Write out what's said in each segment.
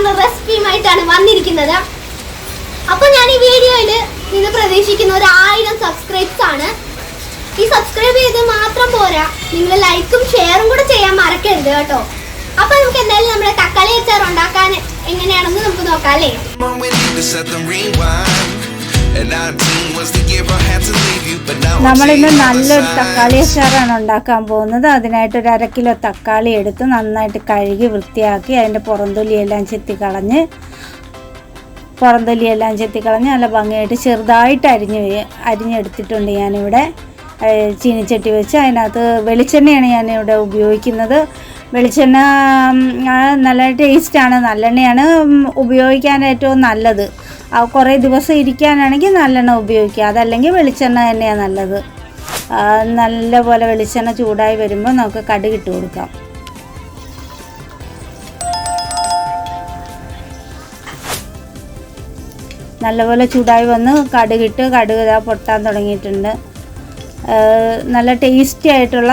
അടിപൊളിയായിട്ടുള്ള റെസിപ്പിയുമായിട്ടാണ് വന്നിരിക്കുന്നത്. അപ്പോൾ ഞാൻ ഈ വീഡിയോയിൽ നിന്ന് പ്രതീക്ഷിക്കുന്ന 1000 സബ്സ്ക്രൈബ്സ് ആണ്. ഈ സബ്സ്ക്രൈബ് ചെയ്ത് മാത്രം പോരാ, നിങ്ങൾ ലൈക്കും ഷെയറും കൂടെ ചെയ്യാൻ മറക്കരുത് കേട്ടോ. അപ്പോൾ നമുക്ക് എന്തായാലും നമ്മുടെ തക്കാളി അച്ചാർ ഉണ്ടാക്കാൻ എങ്ങനെയാണെന്ന് നമുക്ക് നോക്കാം അല്ലേ. നമ്മളിന്ന് നല്ലൊരു തക്കാളി അച്ചാറാണ് ഉണ്ടാക്കാൻ പോകുന്നത്. അതിനായിട്ട് 1/2 കിലോ തക്കാളി എടുത്ത് നന്നായിട്ട് കഴുകി വൃത്തിയാക്കി അതിൻ്റെ പുറംതൊലിയെല്ലാം ചെത്തിക്കളഞ്ഞ് നല്ല ഭംഗിയായിട്ട് ചെറുതായിട്ട് അരിഞ്ഞെടുത്തിട്ടുണ്ട്. ഞാനിവിടെ ചീനിച്ചട്ടി വെച്ച് അതിനകത്ത് വെളിച്ചെണ്ണയാണ് ഞാനിവിടെ ഉപയോഗിക്കുന്നത്. വെളിച്ചെണ്ണ നല്ല ടേസ്റ്റാണ്, നല്ലെണ്ണയാണ് ഉപയോഗിക്കാൻ ഏറ്റവും നല്ലത്. കുറേ ദിവസം ഇരിക്കാനാണെങ്കിൽ നല്ലെണ്ണ ഉപയോഗിക്കുക, അതല്ലെങ്കിൽ വെളിച്ചെണ്ണ തന്നെയാണ് നല്ലത്. നല്ലപോലെ വെളിച്ചെണ്ണ ചൂടായി വരുമ്പോൾ നമുക്ക് കടുക് ഇട്ട് കൊടുക്കാം. നല്ലപോലെ ചൂടായി വന്ന് കടുക് ഇതാ പൊട്ടാൻ തുടങ്ങിയിട്ടുണ്ട്. നല്ല ടേസ്റ്റി ആയിട്ടുള്ള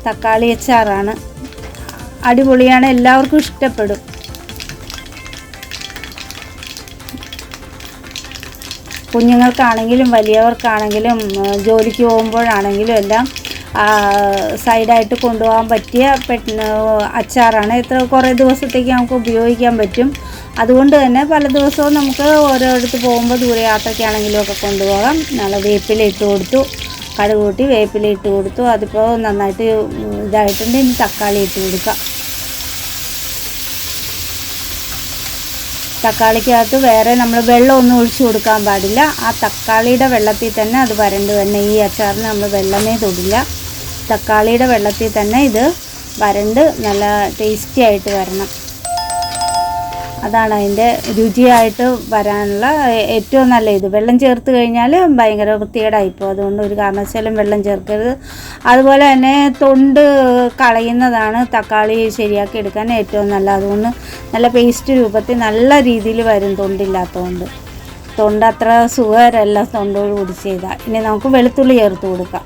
തക്കാളി അച്ചാറാണ്, അടിപൊളിയാണ്, എല്ലാവർക്കും ഇഷ്ടപ്പെടും. കുഞ്ഞുങ്ങൾക്കാണെങ്കിലും വലിയവർക്കാണെങ്കിലും ജോലിക്ക് പോകുമ്പോഴാണെങ്കിലും എല്ലാം സൈഡായിട്ട് കൊണ്ടുപോകാൻ പറ്റിയ അച്ചാറാണ്. കുറേ ദിവസത്തേക്ക് നമുക്ക് ഉപയോഗിക്കാൻ പറ്റും. അതുകൊണ്ട് തന്നെ പല ദിവസവും നമുക്ക് ഓരോരിടത്ത് പോകുമ്പോൾ ദൂരയാത്രയ്ക്കാണെങ്കിലും ഒക്കെ കൊണ്ടുപോകാം. നല്ല വേപ്പില ഇട്ട് കൊടുത്തു, കടുക് കൂട്ടി വേപ്പില ഇട്ട് കൊടുത്തു. അതിപ്പോൾ നന്നായിട്ട് ഇതായിട്ടുണ്ട്. ഇനി തക്കാളി ഇട്ട് കൊടുക്കാം. തക്കാളിക്കകത്ത് വേറെ നമ്മൾ വെള്ളമൊന്നും ഒഴിച്ചു കൊടുക്കാൻ പാടില്ല. ആ തക്കാളിയുടെ വെള്ളത്തിൽ തന്നെ അത് വരണ്ട് തന്നെ. ഈ അച്ചാറിന് നമ്മൾ വെള്ളമേ തൊടില്ല. തക്കാളിയുടെ വെള്ളത്തിൽ തന്നെ ഇത് വരണ്ട് നല്ല ടേസ്റ്റി ആയിട്ട് വരണം. അതാണ് അതിൻ്റെ രുചിയായിട്ട് വരാനുള്ള ഏറ്റവും നല്ല ഇത്. വെള്ളം ചേർത്ത് കഴിഞ്ഞാൽ ഭയങ്കര വൃത്തികേടായിപ്പോൾ. അതുകൊണ്ട് ഒരു കാരണവശാലും വെള്ളം ചേർക്കരുത്. അതുപോലെ തന്നെ തൊണ്ട് കളയുന്നതാണ് തക്കാളി ശരിയാക്കി എടുക്കാൻ ഏറ്റവും നല്ല. അതുകൊണ്ട് നല്ല പേസ്റ്റ് രൂപത്തിൽ നല്ല രീതിയിൽ വരും തൊണ്ടില്ലാത്തതുകൊണ്ട്. തൊണ്ട് അത്ര സുഖകരമല്ല തൊണ്ടോട് കൂടി ചെയ്താൽ. ഇനി നമുക്ക് വെളുത്തുള്ളി ചേർത്ത് കൊടുക്കാം.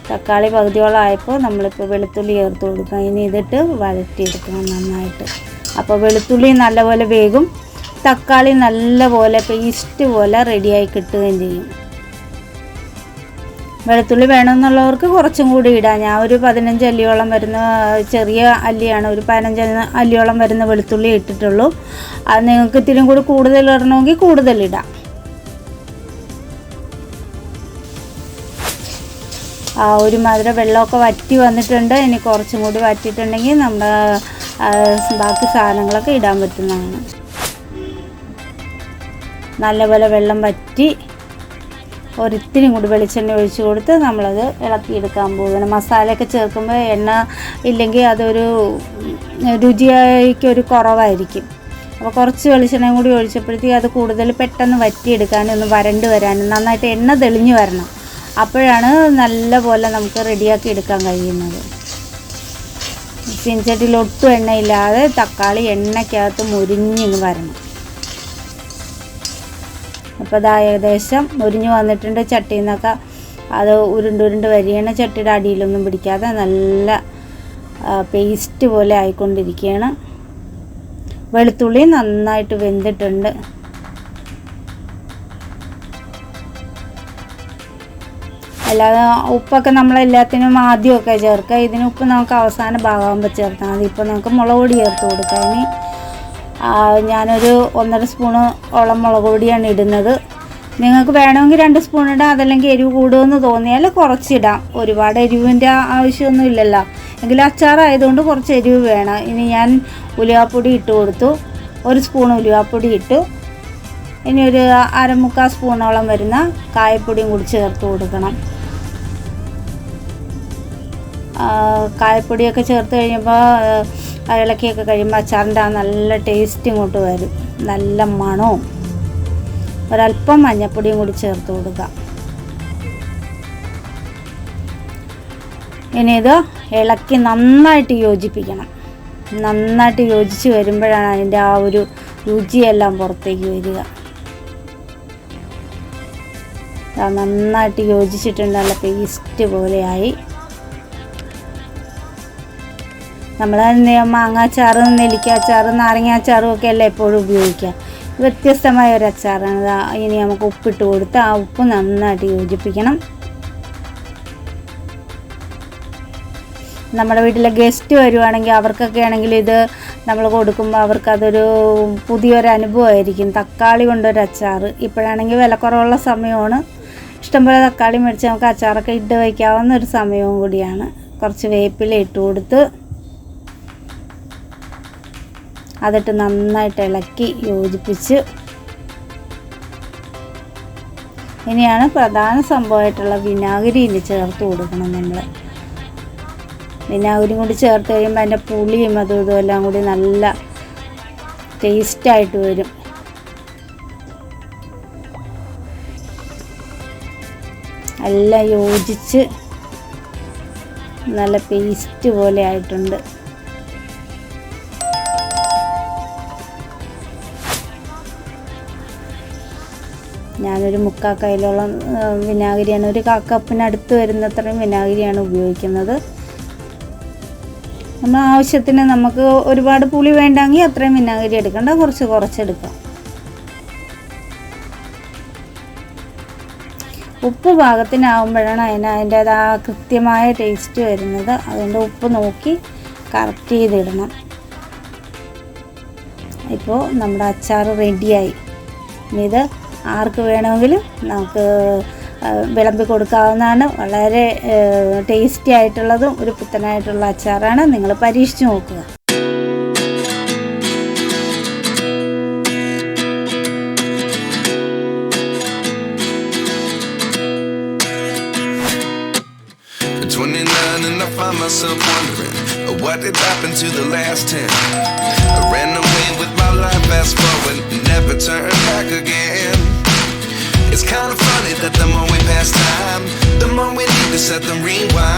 തക്കാളി പകുതിയോളം ആയപ്പോൾ നമ്മളിപ്പോൾ വെളുത്തുള്ളി ചേർത്ത് കൊടുക്കാം. ഇനി ഇതിട്ട് വഴറ്റിയെടുക്കണം നന്നായിട്ട്. അപ്പോൾ വെളുത്തുള്ളി നല്ലപോലെ വേകും, തക്കാളി നല്ലപോലെ പേസ്റ്റ് പോലെ റെഡിയായി കിട്ടുകയും ചെയ്യും. വെളുത്തുള്ളി വേണമെന്നുള്ളവർക്ക് കുറച്ചും കൂടി ഇടാം. ഞാൻ ഒരു 15 അല്ലിയോളം വരുന്ന ചെറിയ അല്ലിയാണ്, ഒരു 15 അല്ലിയോളം വരുന്ന വെളുത്തുള്ളി ഇട്ടിട്ടുള്ളൂ. അത് നിങ്ങൾക്ക് ഇത്തിരി കൂടി കൂടുതൽ ഇടണമെങ്കിൽ കൂടുതലിടാം. ഒരുമാതിരി വെള്ളമൊക്കെ വറ്റി വന്നിട്ടുണ്ട്. ഇനി കുറച്ചും കൂടി വറ്റിയിട്ടുണ്ടെങ്കിൽ നമ്മുടെ ബാക്കി സാധനങ്ങളൊക്കെ ഇടാൻ പറ്റുന്നതാണ്. നല്ലപോലെ വെള്ളം വറ്റി ഒരിത്തിരി കൂടി വെളിച്ചെണ്ണ ഒഴിച്ച് കൊടുത്ത് നമ്മളത് ഇളക്കിയെടുക്കാൻ പോകുന്നു. മസാലയൊക്കെ ചേർക്കുമ്പോൾ എണ്ണ ഇല്ലെങ്കിൽ അതൊരു രുചിക്കൊരു കുറവായിരിക്കും. അപ്പോൾ കുറച്ച് വെളിച്ചെണ്ണയും കൂടി ഒഴിച്ചപ്പോഴത്തേക്ക് അത് കൂടുതൽ പെട്ടെന്ന് വറ്റിയെടുക്കാനും ഒന്ന് വരണ്ട് വരാനും നന്നായിട്ട് എണ്ണ തെളിഞ്ഞു വരണം. അപ്പോഴാണ് നല്ല പോലെ നമുക്ക് റെഡിയാക്കി എടുക്കാൻ കഴിയുന്നത്. ചീനച്ചട്ടിയിൽ ഒട്ടും എണ്ണയില്ലാതെ തക്കാളി എണ്ണയ്ക്കകത്ത് മുരിഞ്ഞിങ്ങ് വരണം. അപ്പോൾ അത് ഏകദേശം മുരിഞ്ഞ് വന്നിട്ടുണ്ട്. ചട്ടിയിൽ നിന്നൊക്കെ അത് ഉരുണ്ട് വരികയാണ്. ചട്ടിയുടെ അടിയിലൊന്നും പിടിക്കാതെ നല്ല പേസ്റ്റ് പോലെ ആയിക്കൊണ്ടിരിക്കുകയാണ്. വെളുത്തുള്ളി നന്നായിട്ട് വെന്തിട്ടുണ്ട്. അല്ലാതെ ഉപ്പൊക്കെ നമ്മളെല്ലാത്തിനും ആദ്യമൊക്കെ ചേർക്കുക. ഇതിന് ഉപ്പ് നമുക്ക് അവസാന ഭാഗമാകുമ്പോൾ ചേർത്താൽ മതി. ഇപ്പോൾ നമുക്ക് മുളക് പൊടി ചേർത്ത് കൊടുക്കാം. ഇനി ഞാനൊരു 1.5 സ്പൂണോളം മുളക് പൊടിയാണ് ഇടുന്നത്. നിങ്ങൾക്ക് വേണമെങ്കിൽ 2 സ്പൂൺ ഇടാം, അതല്ലെങ്കിൽ എരിവ് കൂടുമെന്ന് തോന്നിയാൽ കുറച്ചിടാം. ഒരുപാട് എരിവിൻ്റെ ആവശ്യമൊന്നും ഇല്ലല്ലോ. എങ്കിലും അച്ചാറായതുകൊണ്ട് കുറച്ച് എരിവ് വേണം. ഇനി ഞാൻ ഉലുവാപ്പൊടി ഇട്ട് കൊടുത്തു. 1 സ്പൂൺ ഉലുവാപ്പൊടി ഇട്ടു. ഇനി ഒരു 1/4 സ്പൂണോളം വരുന്ന കായപ്പൊടിയും കൂടി ചേർത്ത് കൊടുക്കണം. കായപ്പൊടിയൊക്കെ ചേർത്ത് കഴിയുമ്പോൾ ഇളക്കിയൊക്കെ കഴിയുമ്പോൾ അച്ചാറിൻ്റെ ആ നല്ല ടേസ്റ്റ് ഇങ്ങോട്ട് വരും, നല്ല മണവും. ഒരല്പം മഞ്ഞൾപ്പൊടിയും കൂടി ചേർത്ത് കൊടുക്കുക. ഇനി ഇത് ഇളക്കി നന്നായിട്ട് യോജിപ്പിക്കണം. നന്നായിട്ട് യോജിച്ച് വരുമ്പോഴാണ് അതിൻ്റെ ആ ഒരു രുചിയെല്ലാം പുറത്തേക്ക് വരിക. നന്നായിട്ട് യോജിച്ചിട്ടുണ്ട്, നല്ല പേസ്റ്റ് പോലെയായി. നമ്മൾ മാങ്ങാച്ചാറ്, നെല്ലിക്കാച്ചാറ്, നാരങ്ങാച്ചാറും ഒക്കെ അല്ലേ എപ്പോഴും ഉപയോഗിക്കുക. വ്യത്യസ്തമായ ഒരു അച്ചാറാണ്. ഇനി നമുക്ക് ഉപ്പിട്ട് കൊടുത്ത് ആ ഉപ്പ് നന്നായിട്ട് യോജിപ്പിക്കണം. നമ്മുടെ വീട്ടിലെ ഗസ്റ്റ് വരുവാണെങ്കിൽ അവർക്കൊക്കെ ആണെങ്കിൽ ഇത് നമ്മൾ കൊടുക്കുമ്പോൾ അവർക്കതൊരു പുതിയൊരു അനുഭവമായിരിക്കും. തക്കാളി കൊണ്ടൊരു അച്ചാർ. ഇപ്പോഴാണെങ്കിൽ വിലക്കുറവുള്ള സമയമാണ്. ഇഷ്ടംപോലെ തക്കാളി മേടിച്ച് നമുക്ക് അച്ചാറൊക്കെ ഇട്ട് വയ്ക്കാവുന്ന ഒരു സമയവും കൂടിയാണ്. കുറച്ച് വേപ്പില ഇട്ട് കൊടുത്ത് അതിട്ട് നന്നായിട്ട് ഇളക്കി യോജിപ്പിച്ച് ഇനിയാണ് പ്രധാന സംഭവമായിട്ടുള്ള വിനാഗിരിയിൽ ചേർത്ത് കൊടുക്കണം. നമ്മൾ വിനാഗിരി കൂടി ചേർത്ത് കഴിയുമ്പോൾ അതിൻ്റെ പുളിയും അതും ഇതും എല്ലാം കൂടി നല്ല ടേസ്റ്റായിട്ട് വരും. എല്ലാം യോജിച്ച് നല്ല പേസ്റ്റ് പോലെ ആയിട്ടുണ്ട്. ഞാനൊരു 3/4 കൈയിലോളം വിനാഗിരിയാണ്, ഒരു 1/4 കപ്പിനടുത്ത് വരുന്നത്രയും വിനാഗിരിയാണ് ഉപയോഗിക്കുന്നത്. നമ്മൾ ആവശ്യത്തിന്, നമുക്ക് ഒരുപാട് പുളി വേണ്ടെങ്കിൽ അത്രയും വിനാഗിരി എടുക്കണ്ട, കുറച്ചെടുക്കാം. ഉപ്പ് പാകത്തിനാവുമ്പോഴാണ് അതിൻ്റേത് ആ കൃത്യമായ ടേസ്റ്റ് വരുന്നത്. അതുകൊണ്ട് ഉപ്പ് നോക്കി കറക്റ്റ് ചെയ്തിടണം. ഇപ്പോൾ നമ്മുടെ അച്ചാർ റെഡിയായി. ഇനി ഇത് ആർക്ക് വേണമെങ്കിലും നമുക്ക് വിളമ്പി കൊടുക്കാവുന്നതാണ്. വളരെ ടേസ്റ്റി ആയിട്ടുള്ളതും ഒരു പുത്തനായിട്ടുള്ള അച്ചാറാണ്. നിങ്ങൾ പരീക്ഷിച്ച് നോക്കുക. And I find myself wondering what did happen to the last 10. I ran away with my life, fast forward, never turn back again. It's kind of funny that the more we pass time, the more we need to set the rewind.